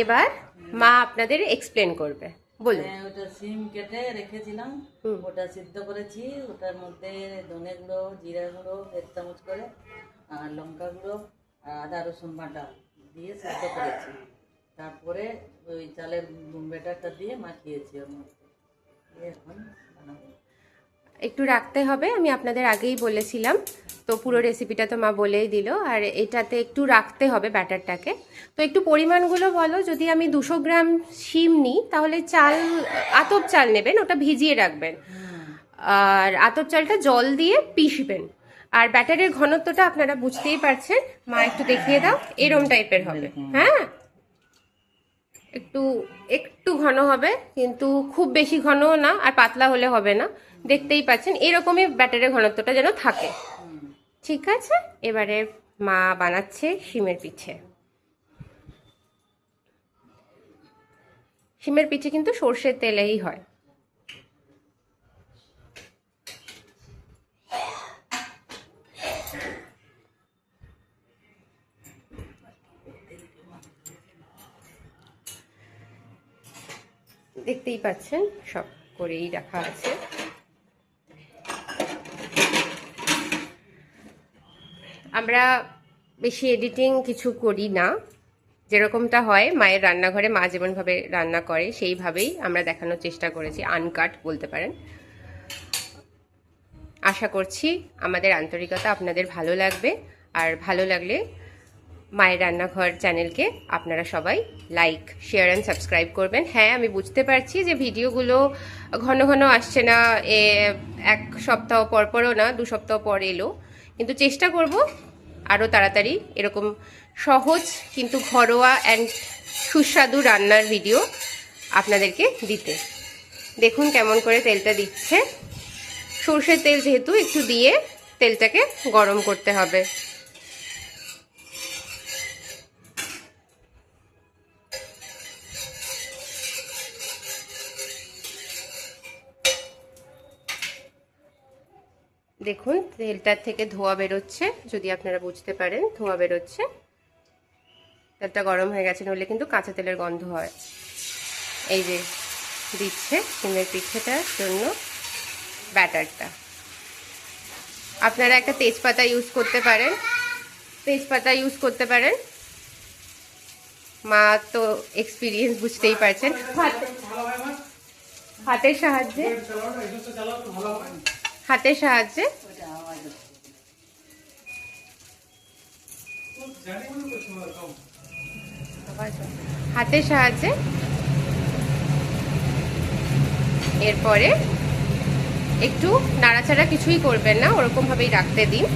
এবার মা আপনাদের এক্সপ্লেন করবে, বলুন। ওটা সিম কেটে রেখেছিলাম, ওটা সিদ্ধ করেছি। ওটার মধ্যে ধনে গুঁড়ো, জিরা গুঁড়ো 1 চামচ করে, আর লঙ্কা গুঁড়ো আর আদা রসুন বাটা দিয়ে সিদ্ধ করেছি। তারপরে ওই চালের ব্যাটারটা দিয়ে মাখিয়েছি ওর মধ্যে। এখন বানাবো। একটু রাখতে হবে, আমি আপনাদের আগেই বলেছিলাম, তো পুরো রেসিপিটা তো মা বলেই দিল। আর এটাতে একটু রাখতে হবে ব্যাটারটাকে। তো একটু পরিমাণগুলো বলো। যদি আমি 200 গ্রাম শিম নিই তাহলে আতপ চাল নেবেন, ওটা ভিজিয়ে রাখবেন। আর আতপ চালটা জল দিয়ে পিষবেন। আর ব্যাটারের ঘনত্বটা আপনারা বুঝতেই পারছেন, মা একটু দেখিয়ে দাও। এরম টাইপের হবে, হ্যাঁ, একটু একটু ঘন হবে, কিন্তু খুব বেশি ঘনও না আর পাতলা হলে হবে না। দেখতেই পাচ্ছেন এরকমই ব্যাটারের ঘনত্বটা যেন থাকে। ঠিক আছে, এবারে মা বানাচ্ছে শিমের পিঠে। শিমের পিঠে কিন্তু সর্ষের তেলেই হয়। দেখতেই পাচ্ছেন সব করেই রাখা আছে। আমরা বেশি এডিটিং কিছু করি না, যেরকমটা হয় মায়ের রান্নাঘরে মা যেমনভাবে রান্না করে সেইভাবেই আমরা দেখানোর চেষ্টা করেছি, আনকাট বলতে পারেন। আশা করছি আমাদের আন্তরিকতা আপনাদের ভালো লাগবে। আর ভালো লাগলে মায়ের রান্নাঘর চ্যানেলকে আপনারা সবাই লাইক, শেয়ার অ্যান্ড সাবস্ক্রাইব করবেন। হ্যাঁ, আমি বুঝতে পারছি যে ভিডিওগুলো ঘন ঘন আসছে না, 1 সপ্তাহ পর পরও না, 2 সপ্তাহ পর এলো, কিন্তু চেষ্টা করব আরও তাড়াতাড়ি এরকম সহজ কিন্তু ঘরোয়া অ্যান্ড সুস্বাদু রান্নার ভিডিও আপনাদেরকে দিতে। দেখুন কেমন করে তেলটা দিচ্ছে। সর্ষের তেল যেহেতু, একটু দিয়ে তেলটাকে গরম করতে হবে। দেখুন তেলটার থেকে ধোঁয়া বেরোচ্ছে, যদি আপনারা বুঝতে পারেন ধোঁয়া বেরোচ্ছে। তেলটা গরম হয়ে গেছে, নইলে কিন্তু কাঁচা তেলের গন্ধ হয়। এই যে দিচ্ছে শিমের পিঠেটার জন্য ব্যাটারটা। আপনারা একটা তেজপাতা ইউজ করতে পারেন, মা তো এক্সপিরিয়েন্স বুঝতেই পারছেন। হাতের সাহায্যে হাতের সাহায্যে এরপরে একটু নাড়াচাড়া কিছুই করবেন না, ওরকম ভাবেই রাখতে দিন।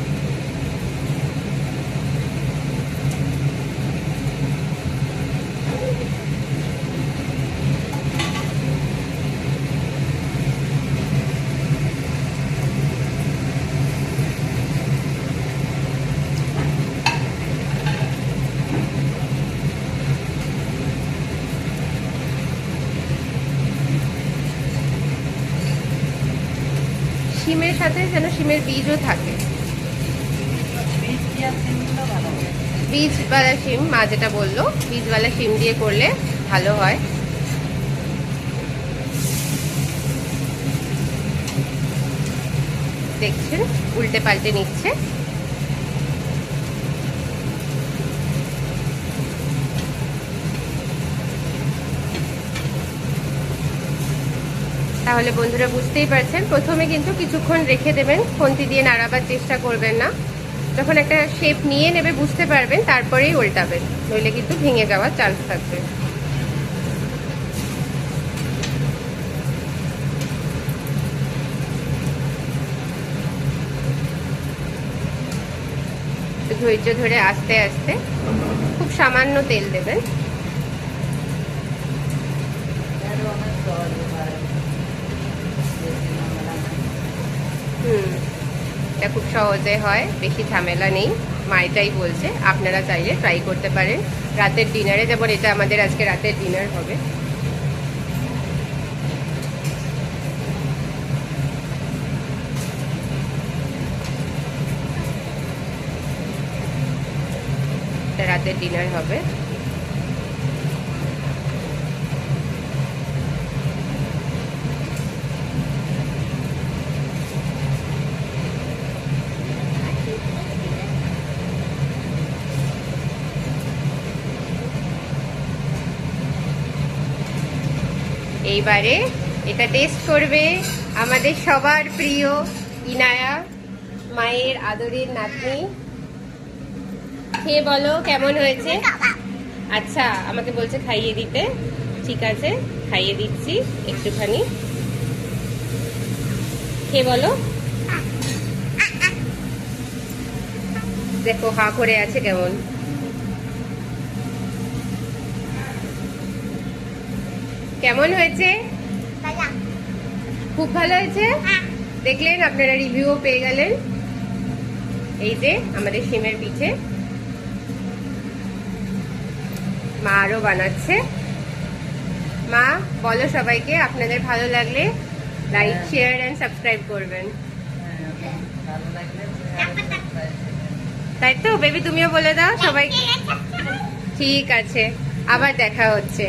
শিমের সাথে যেন শিমের বীজও থাকে। বীজওয়ালা শিম, মা যেটা বললো, বীজওয়ালা শিম দিয়ে করলে ভালো হয়। দেখছেন উল্টে পাল্টে নিচ্ছে। তাহলে বন্ধুরা বুঝতেই পারছেন, প্রথমে কিন্তু কিছুক্ষণ রেখে দেবেন, খুন্তি দিয়ে নাড়াবার চেষ্টা করবেন না। যখন একটা শেপ নিয়ে নেবে বুঝতে পারবেন, তারপরেই উল্টাবেন, নইলে কিন্তু ভেঙে যাওয়ার চান্স থাকবে। ধৈর্য ধরে আস্তে আস্তে খুব সামান্য তেল দেবেন। এটা খুব সহজে হয়, বেশি ঝামেলা নেই। মা এটাই বলছে, আপনারা চাইলে ট্রাই করতে পারেন রাতের ডিনারে। যেমন এটা আমাদের আজকে রাতের ডিনার হবে। রাতের ডিনার হবে। এইবারে এটা টেস্ট করবে আমাদের সবার প্রিয় ইনায়া, মায়ের আদরের নাতনি। খেয়ে বলো কেমন হয়েছে। আচ্ছা, আমাকে বলছে খাইয়ে দিতে। ঠিক আছে, খাইয়ে দিচ্ছি একটুখানি। খেয়ে বলো। দেখো হা করে আছে কেমন। কেমন হয়েছে? খুব ভালো হয়েছে। দেখলেন, আপনারা রিভিউও পেয়ে গেলেন। এই যে আমাদের শিমের পিঠে মা আরো বানাচ্ছে। মা বলো সবাইকে, আপনাদের ভালো লাগলে লাইক, শেয়ার এন্ড সাবস্ক্রাইব করবেন। ভালো লাগলে তাই তো বেবি, তুমিও বলে দাও সবাইকে। ঠিক আছে, আবার দেখা হচ্ছে।